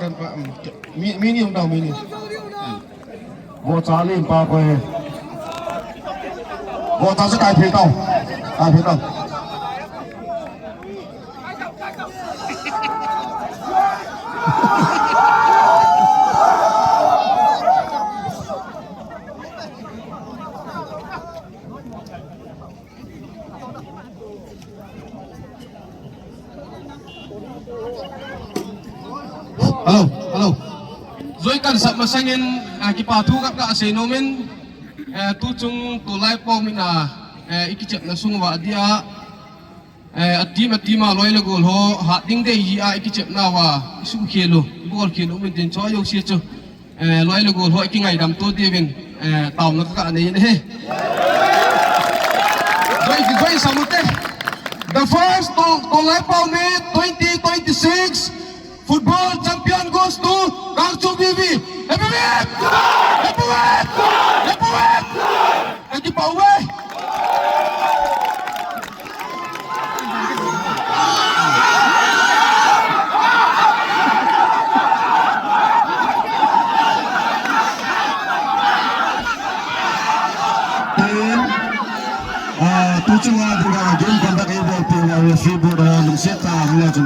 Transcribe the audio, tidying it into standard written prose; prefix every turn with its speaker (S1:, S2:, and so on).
S1: กันปะมีนี่ของเรามีนี่โบจาลิมปาไปโบจาสกายเพลต์เอาเพลต์Halo. Zoi kan sa masangin kipatu kap ka asenomen tu chung tu lai pom na ikichap na sungwa dia atima loi la gol ho ha ding de yi a ikichap na wa su khelo gol khelo min tin cho yo sia chu loi la gol ho ikingai dam to devin taw na ka nei ne Zoi samute the first to lai pom 2026 Football champion goes to Kangsu BV. Happy Thank you, Pauwe. Tujuan dengan game kontak ibu pilihan sibuk dan seta